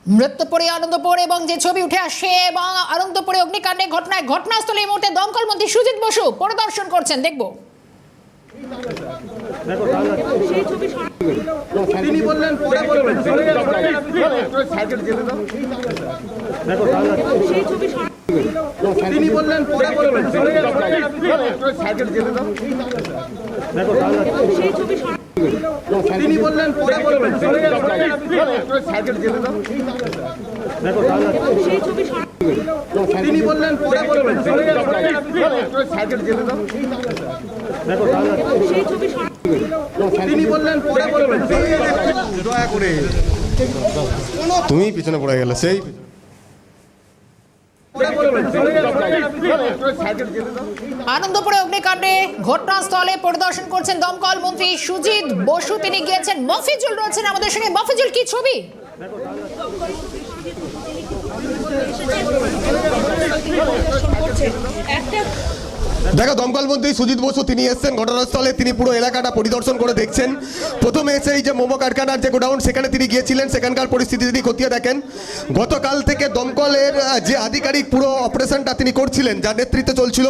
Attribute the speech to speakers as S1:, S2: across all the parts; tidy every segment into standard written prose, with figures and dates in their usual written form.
S1: মৃত্যুপুরে আনন্দপুর এবং যে ছবি উঠে আসে এবং আনন্দপুরে অগ্নিকাণ্ডের ঘটনায় ঘটনাস্থলে এই মুহূর্তে দমকল মন্ত্রী সুজিত বসু পরিদর্শন করছেন। দেখবো
S2: তিনি বললেন পরে বলবেন তিনি বললেন পরে বলবেন তিনি বললেন পরে বলবেন তিনি বললেন পরে বলবেন তিনি বললেন পরে বলবেন
S3: দয়া করে তুমি পিছনে পড়ে গেলে সেই
S1: আনন্দপুরে অগ্নিকাণ্ডে ঘটনাস্থলে পরিদর্শন করছেন দমকল মন্ত্রী সুজিত বসু। তিনি গিয়েছেন। মফিজুল রয়েছেন আমাদের সঙ্গে। মফিজুল, কি ছবি?
S3: দেখো, দমকল মন্ত্রী সুজিত বসু তিনি এসেছেন ঘটনাস্থলে। তিনি পুরো এলাকাটা পরিদর্শন করে দেখছেন। প্রথমে এসে এই যে মোমো কারখানার যে গোডাউন সেখানে তিনি গিয়েছিলেন, সেখানকার পরিস্থিতি তিনি খতিয়ে দেখেন। গতকাল থেকে দমকলের যে আধিকারিক পুরো অপারেশনটা তিনি করছিলেন, যার নেতৃত্বে চলছিল,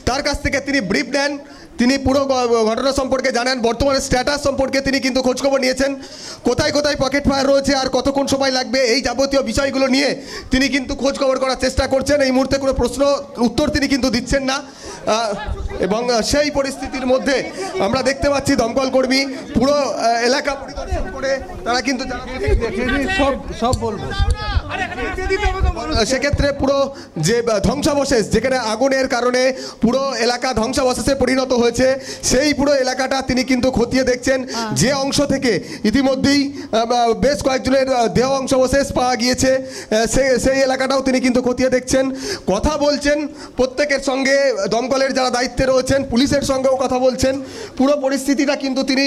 S3: তার কাছ থেকে তিনি ব্রিফ নেন। তিনি পুরো ঘটনা সম্পর্কে জানেন, বর্তমানে স্ট্যাটাস সম্পর্কে তিনি কিন্তু খোঁজখবর নিয়েছেন। কোথায় কোথায় পকেট ফায়ার রয়েছে আর কতক্ষণ সময় লাগবে, এই যাবতীয় বিষয়গুলো নিয়ে তিনি কিন্তু খোঁজখবর করার চেষ্টা করছেন। এই মুহূর্তে কোনো প্রশ্ন উত্তর তিনি কিন্তু দিচ্ছেন না। এবং সেই পরিস্থিতির মধ্যে আমরা দেখতে পাচ্ছি দমকল কর্মী পুরো এলাকা পরিদর্শন করে তারা কিন্তু সব বলবো সেক্ষেত্রে পুরো যে ধ্বংসাবশেষ, যেখানে আগুনের কারণে পুরো এলাকা ধ্বংসাবশেষে পরিণত হয়েছে, সেই পুরো এলাকাটা তিনি কিন্তু খতিয়ে দেখছেন। যে অংশ থেকে ইতিমধ্যেই বেশ কয়েকজনের দেহ অংশাবশেষ পাওয়া গিয়েছে, সেই এলাকাটাও তিনি কিন্তু খতিয়ে দেখছেন, কথা বলছেন প্রত্যেকের সঙ্গে। দমকলের যারা দায়িত্বে রয়েছেন, পুলিশের সঙ্গেও কথা বলছেন। পুরো পরিস্থিতিটা কিন্তু তিনি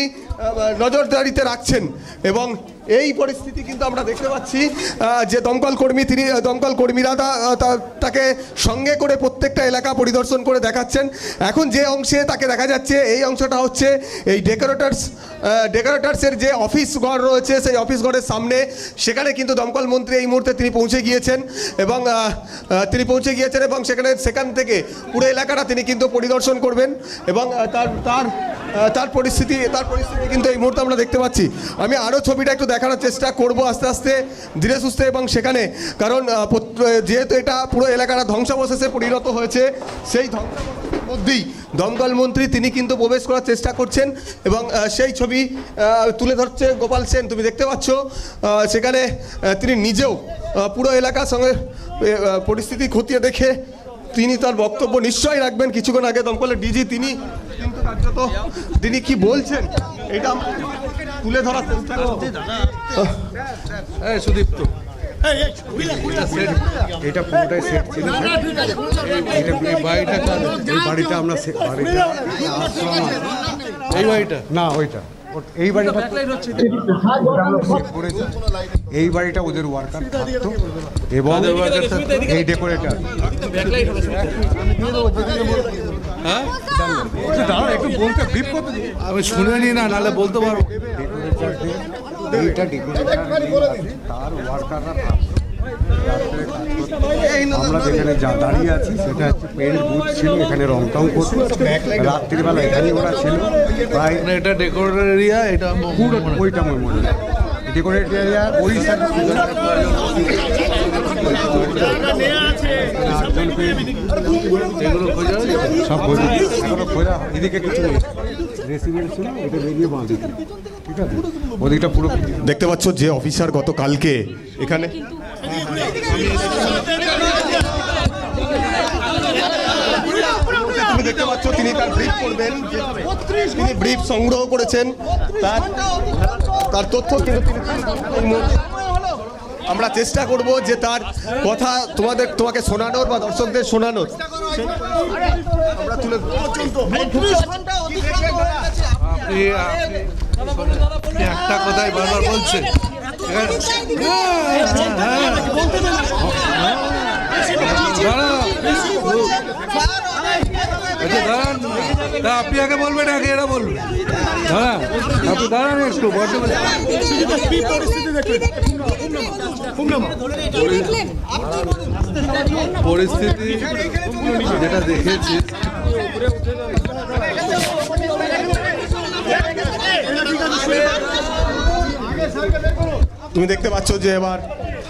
S3: নজরদারিতে রাখছেন। এবং এই পরিস্থিতি কিন্তু আমরা দেখতে পাচ্ছি যে দমকল কর্মীরা তাকে সঙ্গে করে প্রত্যেকটা এলাকা পরিদর্শন করে দেখাচ্ছেন। এখন যে অংশে তাকে দেখা যাচ্ছে, এই অংশটা হচ্ছে এই ডেকোরেটার্সের যে অফিস ঘর রয়েছে, সেই অফিস ঘরের সামনে। সেখানে কিন্তু দমকল মন্ত্রী এই মুহূর্তে তিনি পৌঁছে গিয়েছেন এবং সেখান থেকে পুরো এলাকাটা তিনি কিন্তু পরিদর্শন করবেন। এবং তার পরিস্থিতি কিন্তু এই মুহূর্তে আমরা দেখতে পাচ্ছি। আমি আরও ছবিটা একটু দেখানোর চেষ্টা করব আস্তে আস্তে, ধীরে সুস্থে। এবং সেখানে কারণ যেহেতু এটা পুরো এলাকাটা ধ্বংসাবশেষে পরিণত হয়েছে, সেই ধ্বংসাবশেষের মধ্যেই দমকল মন্ত্রী তিনি কিন্তু প্রবেশ করার চেষ্টা করছেন। এবং সেই ছবি তুলে ধরছে গোপাল সেন, তুমি দেখতে পাচ্ছ। সেখানে তিনি নিজেও পুরো এলাকার সঙ্গে পরিস্থিতি খতিয়ে দেখে তিনি তার বক্তব্য নিশ্চয়ই রাখবেন। কিছুক্ষণ আগে দমকলের ডিজি তিনি কিন্তু কার্যত তিনি কি বলছেন এটা তুলে ধরার চেষ্টা করছি।
S4: সুদীপ্ত, এটা পুরোটাই সেট ছিল। বাড়িটা আমরা এই বাড়িটা না, ওইটা এই বাড়িটা এই বাড়িটা ওদের ওয়ার্কার থাকতো এবং এই ডেকোরেটর। আমি শুনিনি না, নাহলে বলতে পারবো। এইটা ডেকোরেটর তার ওয়ার্কাররা আমরা যেখানে দাঁড়িয়ে আছি সেটা হচ্ছে পেন্ট বুথ ছিল, এখানে রং টং করতো রাত্রিবেলা, এখানে ওরা ছিল প্রায়। এটা ডেকোরেটর এরিয়া, এটা পুরো ওইটা আমার মনে হয় ডেকোরেটর এরিয়া। ওই সব খোঁজা, এদিকে কিছু নেই, রেসিডেন্ট ছিল, এটা বেরিয়ে বাঁধি। ঠিক আছে, ওদিকটা পুরো
S3: দেখতে পাচ্ছ যে অফিসার গতকালকে এখানে তুমি দেখতে পাচ্ছ তিনি তার ব্রিফ করবেন, তিনি ব্রিফ সংগ্রহ করেছেন। তার তথ্য কিন্তু আমরা চেষ্টা করব যে তার কথা তোমাকে শোনানোর বা দর্শকদের শোনানোর। আমরা তুলে
S4: একটা কথাই বারবার বলছেন, দাঁড়ান
S5: তা আপনি আগে বলবেন আগে এরা বলবেন? হ্যাঁ, আপনি দাঁড়ান একটু পরিস্থিতি যেটা দেখেছি
S3: তুমি দেখতে পাচ্ছ যে এবার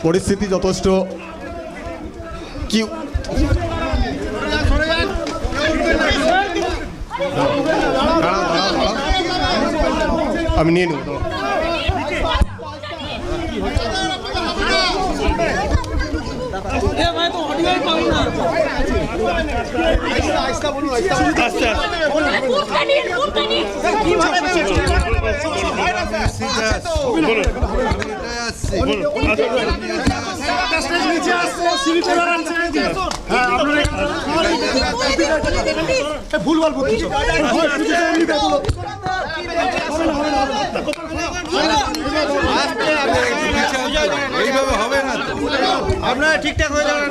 S3: পরিস্থিতি যথেষ্ট কি আমি নিয়ে নেব।
S2: ভুলভাল বুদ্ধি
S5: এইভাবে হবে না তো।
S2: আপনারা ঠিকঠাক হয়ে যাবেন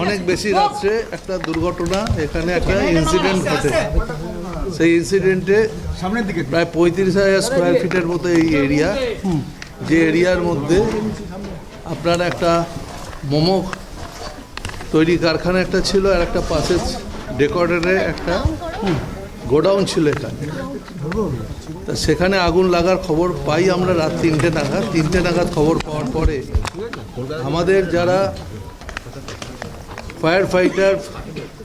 S5: অনেক বেশি রাত্রে একটা দুর্ঘটনা, এখানে একটা ইনসিডেন্ট ঘটে। সেই ইনসিডেন্টে
S2: সামনের দিকে
S5: প্রায় 35,000 স্কোয়ার ফিটের মতো এই এরিয়া, যে এরিয়ার মধ্যে আপনার একটা মোমো তৈরি কারখানা একটা ছিল, আর একটা পাশে ডেকোরেটরের একটা গোডাউন ছিল এখানে। তা সেখানে আগুন লাগার খবর পাই আমরা রাত 3টে নাগাদ খবর পাওয়ার পরে আমাদের যারা ফায়ার ফাইটার,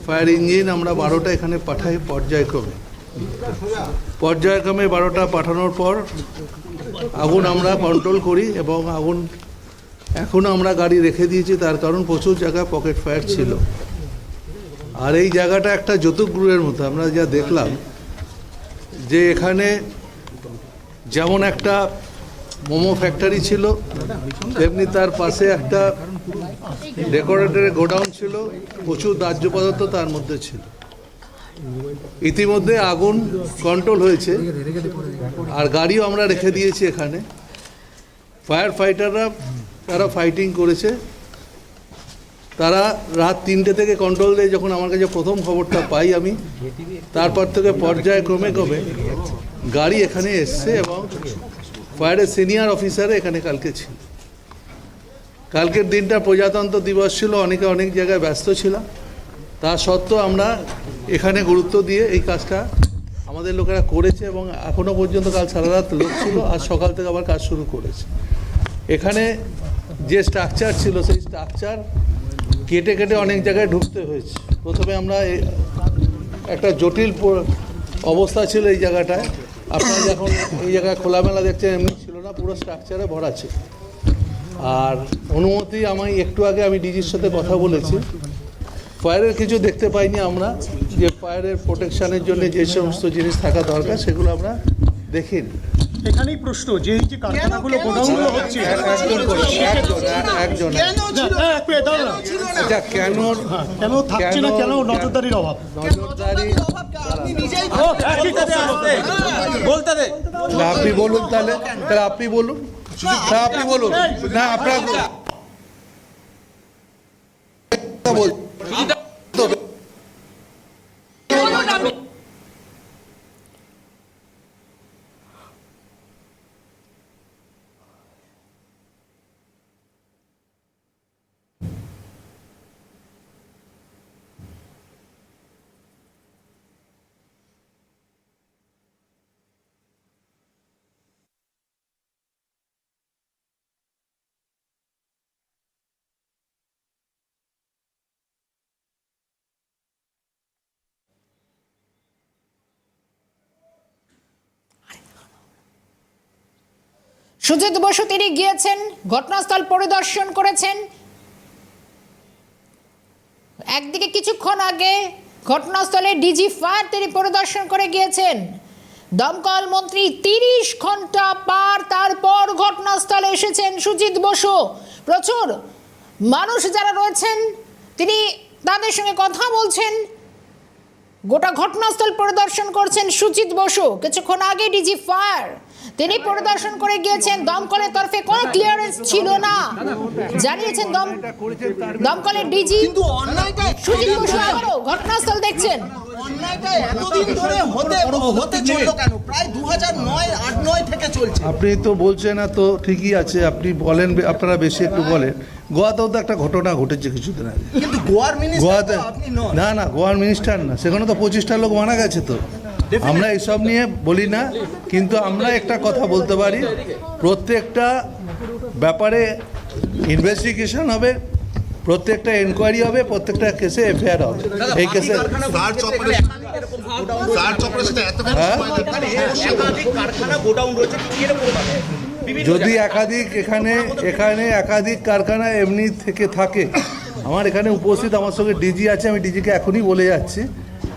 S5: ফায়ার ইঞ্জিন, আমরা 12টা এখানে পাঠাই পর্যায়ক্রমে 12টা পাঠানোর পর আগুন আমরা কন্ট্রোল করি, এবং আগুন এখনও আমরা গাড়ি রেখে দিয়েছি, তার কারণ প্রচুর জায়গায় পকেট ফায়ার ছিল। আর এই জায়গাটা একটা যৌতুকগৃহের মতো। আমরা যা দেখলাম যে এখানে যেমন একটা মোমো ফ্যাক্টরি ছিল, তেমনি তার পাশে একটা ডেকোরেটরের গোডাউন ছিল, প্রচুর দাহ্য পদার্থ তার মধ্যে ছিল। ইতিমধ্যে আগুন কন্ট্রোল হয়েছে, আর গাড়িও আমরা রেখে দিয়েছি এখানে। ফায়ার ফাইটাররা তারা ফাইটিং করেছে। তারা রাত 3টে থেকে কন্ট্রোল দেয়। যখন আমার কাছে প্রথম খবরটা পাই আমি, তারপর থেকে পর্যায়ক্রমে গাড়ি এখানে এসছে, এবং ফায়ারের সিনিয়র অফিসার এখানে কালকে ছিল। কালকের দিনটা প্রজাতন্ত্র দিবস ছিল, অনেকে অনেক জায়গায় ব্যস্ত ছিল। তা সত্ত্বেও আমরা এখানে গুরুত্ব দিয়ে এই কাজটা আমাদের লোকেরা করেছে, এবং এখনও পর্যন্ত কাল সারা রাত লোক ছিল, আর সকাল থেকে আবার কাজ শুরু করেছে। এখানে যে স্ট্রাকচার ছিল, সেই স্ট্রাকচার কেটে কেটে অনেক জায়গায় ঢুকতে হয়েছে। প্রথমে আমরা একটা জটিল অবস্থা ছিল এই জায়গাটায়। আপনারা যখন এই জায়গায় খোলামেলা দেখছেন, এমনি ছিল না, পুরো স্ট্রাকচারে ভরা ছিল। আর অনুমতি একটু আগে আমি ডিজির সাথে কথা বলেছি, ফায়ারের কিছু দেখতে পাইনি আমরা, যে ফায়ারের প্রোটেকশনের জন্য যে সমস্ত জিনিস থাকা দরকার সেগুলো আমরা দেখিনি।
S2: এখানেই প্রশ্ন, যে এই যে কারখানাগুলো গোডাউনগুলো হচ্ছে,
S5: একজন
S2: আচ্ছা কেন থাকছে না, কেন নজরদারির অভাব?
S5: নজরদারি
S2: বলতে দে,
S5: আপনি বলুন, তাহলে আপনি বলুন, আপনি বলুন না, আপনার বল।
S1: সুজিত বসু তিনি গিয়েছেন, ঘটনাস্থল পরিদর্শন করেছেন। একদিকে কিছুক্ষণ আগে ঘটনাস্থলে ডিজি ফায়ার তিনি পরিদর্শন করে গিয়েছেন। দমকল মন্ত্রী 30 ঘন্টা পার তারপর ঘটনাস্থলে এসেছেন সুজিত বসু। প্রচুর মানুষ যারা রয়েছেন তিনি তাদের সঙ্গে কথা বলছেন। গোটা ঘটনাস্থল পরিদর্শন করছেন সুজিত বসু। কিছুক্ষণ আগে ডিজি ফায়ার তিনি পরিদর্শন করে গিয়েছেন। দমকলের তরফে কোনো ক্লিয়ারেন্স ছিল না জানিয়েছেন দমকলের ডিজি সুজিত বসু। আবারও ঘটনাস্থল দেখছেন।
S6: অন্যায়টা এতদিন ধরে হতে চললো কেন? প্রায় 2009 থেকে চলছে।
S5: আপনি তো বলছেন না তো ঠিকই আছে, আপনি বলেন, আপনারা বেশি একটু বলেন। গোয়াতেও তো একটা ঘটনা ঘটেছে কিছুদিন আগে।
S6: কিন্তু গোয়ার মিনিস্টার
S5: গোয়াতে
S6: আপনি নন।
S5: না গোয়ার মিনিস্টার না, সেখানে তো 25টা লোক মারা গেছে। তো আমরা এইসব নিয়ে বলি না, কিন্তু আমরা একটা কথা বলতে পারি, প্রত্যেকটা ব্যাপারে ইনভেস্টিগেশন হবে, প্রত্যেকটা এনকোয়ারি হবে, প্রত্যেকটা কেসে এফআইআর হবে। এই কেসে যদি একাধিক এখানে একাধিক কারখানা এমনি থেকে থাকে, আমার এখানে উপস্থিত আমার সঙ্গে ডিজি আছে, আমি ডিজিকে এখনই বলে যাচ্ছি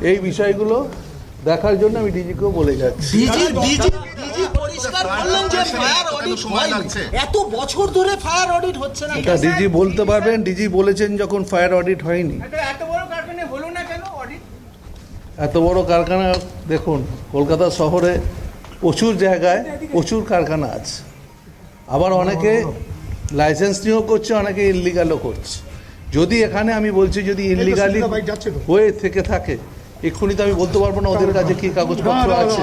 S5: এই বিষয়গুলো দেখার জন্য, আমি ডিজিকেও বলে যাচ্ছি।
S6: ডিজি পরিষ্কার বললেন যে ফায়ার অডিট হয়নি। এত বছর ধরে ফায়ার অডিট হচ্ছে না।
S5: এটা ডিজি বলতে পারবেন, ডিজি বলেছেন যখন ফায়ার অডিট হয়নি।
S6: এত বড় কারখানা হলো না কেন অডিট?
S5: এত বড় কারখানা, দেখুন কলকাতা শহরে প্রচুর জায়গায় প্রচুর কারখানা আছে, আবার অনেকে লাইসেন্স নিয়েও করছে, অনেকে ইনলিগালও করছে। যদি এখানে আমি বলছি যদি ইনলিগালি হয়ে থেকে থাকে, এক্ষুনি তো আমি বলতে পারবো না ওদের কাছে কি কাগজপত্র আছে।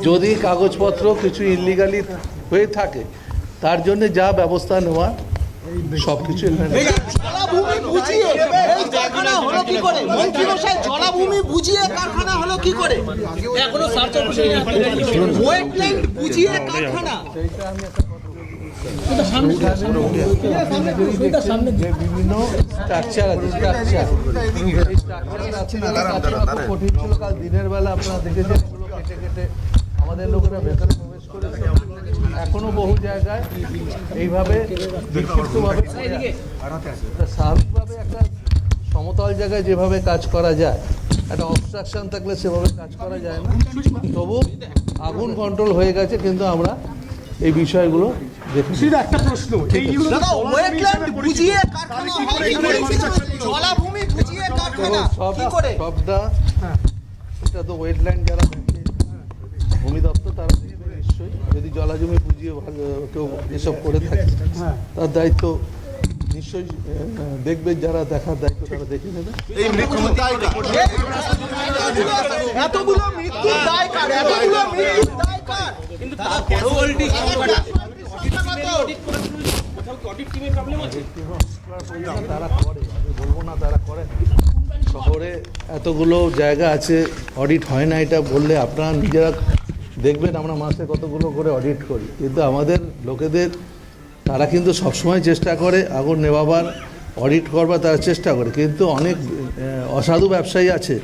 S5: যদি কাগজপত্র কিছু ইনলিগালি হয়ে থাকে, তার জন্য যা ব্যবস্থা নেওয়া সব কিছু
S6: জলাভূমি বুঝিয়ে এই কারখানা হলো কি করে? মন্ত্রী মশাই, জলাভূমি বুঝিয়ে কারখানা হলো কি করে? এখনো সার্চ অপারেশন ওয়েটল্যান্ড বুঝিয়ে কারখানা।
S5: বিভিন্ন স্ট্রাকচার আছে, কঠিন ছিল। কাল দিনের বেলা আপনারা দেখেছেন এগুলো কেটে কেটে আমাদের লোকেরা ভেতরে প্রবেশ করেছে। এখনো বহু জায়গায় এইভাবে বিক্ষিপ্তভাবে স্বাভাবিকভাবে একটা সমতল জায়গায় যেভাবে কাজ করা যায়, একটা অবস্ট্রাকশন থাকলে সেভাবে কাজ করা যায় না। তবু আগুন কন্ট্রোল হয়ে গেছে, কিন্তু আমরা এই বিষয়গুলো দেখছি।
S2: একটা প্রশ্ন,
S6: ওয়েটল্যান্ড বুঝিয়ে কারখানা হয় কি করে? জলাভূমি বুঝিয়ে কারখানা কি করে?
S5: সবটা এটা তো ওয়েটল্যান্ড যারা দেখে, ভূমি দপ্তর তারা দেখবে নিশ্চয়ই। যদি জলাজমি বুঝিয়ে কেউ এসব করে থাকে, তার দায়িত্ব নিশ্চয়ই দেখবে, যারা দেখার দায়িত্ব তারা দেখে নেবে।
S6: এতগুলো মৃত্যুর দায় কার? এতগুলো মৃত্যুর দায় কার? কিন্তু তারপরেও
S5: তারা করে, আমি বলবো না তারা করে। শহরে এতগুলো জায়গা আছে, অডিট হয় না এটা বললে আপনারা নিজেরা দেখবেন। আমরা মাসে কতগুলো করে অডিট করি, কিন্তু আমাদের লোকেদের তারা কিন্তু সবসময় চেষ্টা করে আগুন নেভাবার, অডিট করবার তারা চেষ্টা করে। কিন্তু অনেক অসাধু ব্যবসায়ী আছে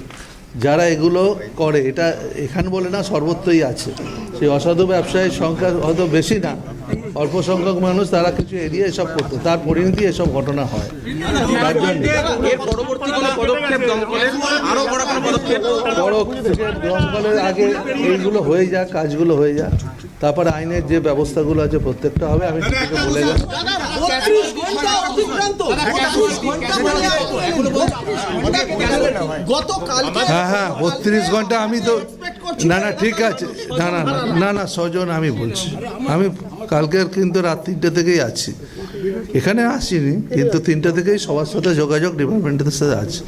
S5: যারা এগুলো করে, এটা এখানে বলে না, সর্বত্রই আছে। সেই অসাধু ব্যবসায়ীর সংখ্যা হয়তো বেশি না, অল্প সংখ্যক মানুষ, তারা কিছু এড়িয়ে এসব করতো, তার পরিণতি এসব ঘটনা হয়। তার জন্য দমকলের আগে এইগুলো হয়ে যাক, কাজগুলো হয়ে যাক, তারপরে আইনের যে ব্যবস্থাগুলো আছে প্রত্যেকটা হবে। আমি থেকে বলে গেলাম হ্যাঁ 32 ঘন্টা। আমি তো না ঠিক আছে, না সজন আমি বলছি, আমি কালকের কিন্তু রাত 3টে থেকেই আছি এখানে, আসিনি, কিন্তু 3টে থেকেই সবার সাথে যোগাযোগ ডিপার্টমেন্টের সাথে আছে।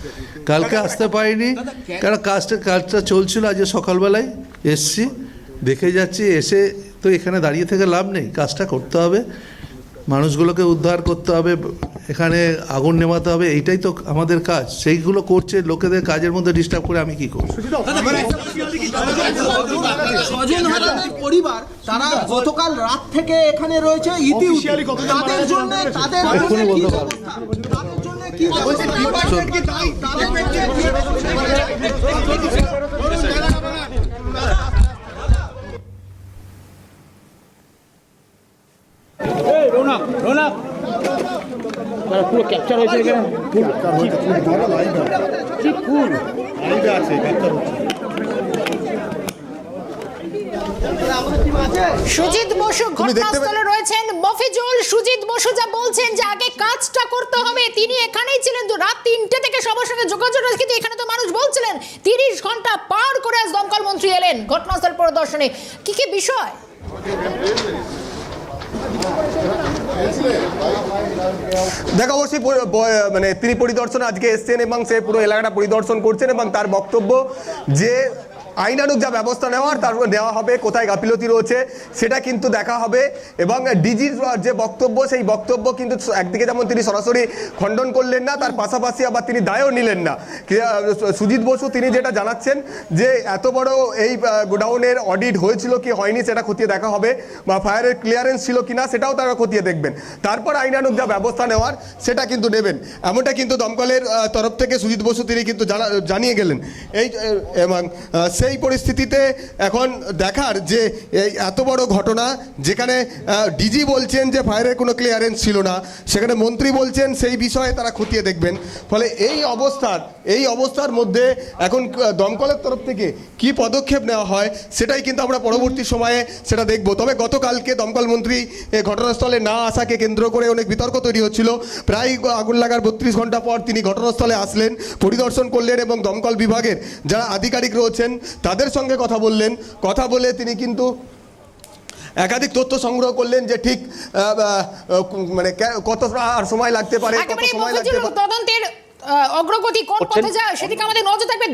S5: কালকে আসতে পারিনি কারণ কাজটা চলছিল। আজ সকালবেলায় এসছি, দেখে যাচ্ছি, এসে তো এখানে দাঁড়িয়ে থেকে লাভ নেই, কাজটা করতে হবে, মানুষগুলোকে উদ্ধার করতে হবে, এখানে আগুন নেভাতে হবে, এইটাই তো আমাদের কাজ। সেইগুলো করছে, লোকেদের কাজের মধ্যে ডিস্টার্ব করে আমি কি করব?
S6: স্বজন হারানোর পরিবার তারা গতকাল রাত থেকে এখানে রয়েছে, তাদের জন্য
S5: এক্ষুনি বলতে পারবো।
S2: পুরো ক্যাপচার হয়েছে এখানে, কি ফুল আছে ক্যাপচার হচ্ছে।
S1: সুজিত বসু
S3: তুমি দেখতে
S1: ঘটনাস্থলে রয়েছেন। মফিজুল, সুজিত বসু যা বলছেন যে আগে কাজটা করতে হবে, তিনি এখানেই ছিলেন তো রাত 3টে থেকে সবার সঙ্গে যোগাযোগ রয়েছে, কিন্তু এখানে তো মানুষ বলছিলেন 30 ঘন্টা পার করে আজ দমকল মন্ত্রী এলেন ঘটনাস্থল পরিদর্শনে। কি কি বিষয়?
S3: দেখা অবশ্যই মানে তিনি পরিদর্শনে আজকে এসছেন এবং সে পুরো এলাকাটা পরিদর্শন করছেন এবং তার বক্তব্য যে আইনানুগ যা ব্যবস্থা নেওয়ার তারপর নেওয়া হবে, কোথায় গাফিলতি রয়েছে সেটা কিন্তু দেখা হবে। এবং ডিজির যে বক্তব্য সেই বক্তব্য কিন্তু একদিকে যেমন তিনি সরাসরি খণ্ডন করলেন না, তার পাশাপাশি আবার তিনি দায়ও নিলেন না। সুজিত বসু তিনি যেটা জানাচ্ছেন যে এত বড় এই গোডাউনের অডিট হয়েছিল কি হয়নি সেটা খতিয়ে দেখা হবে, বা ফায়ারের ক্লিয়ারেন্স ছিল কিনা সেটাও তারা খতিয়ে দেখবেন, তারপর আইনানুগ যা ব্যবস্থা নেওয়ার সেটা কিন্তু নেবেন। এমনটা কিন্তু দমকলের তরফ থেকে সুজিত বসু তিনি কিন্তু জানিয়ে গেলেন। এবং সেই পরিস্থিতিতে এখন দেখার যে এই এত বড় ঘটনা, যেখানে ডিজি বলছেন যে ফায়ারের কোনো ক্লিয়ারেন্স ছিল না, সেখানে মন্ত্রী বলছেন সেই বিষয়ে তারা খতিয়ে দেখবেন। ফলে এই অবস্থার মধ্যে এখন দমকলের তরফ থেকে কি পদক্ষেপ নেওয়া হয় সেটাই কিন্তু আমরা পরবর্তী সময়ে সেটা দেখব। তবে গতকালকে দমকল মন্ত্রী ঘটনাস্থলে না আসাকে কেন্দ্র করে অনেক বিতর্ক তৈরি হচ্ছিল। প্রায় আগুন লাগার 32 ঘন্টা পর তিনি ঘটনাস্থলে আসলেন, পরিদর্শন করলেন এবং দমকল বিভাগের যারা আধিকারিক রয়েছেন তাদের সঙ্গে কথা বললেন। কথা বলে তিনি কিন্তু একাধিক তথ্য সংগ্রহ করলেন যে ঠিক মানে কত আর সময় লাগতে পারে, কত সময় লাগতে পারে,
S1: তদন্তের অগ্রগতি কোন পথে যায় সেদিকে আমাদের নজর থাকবে।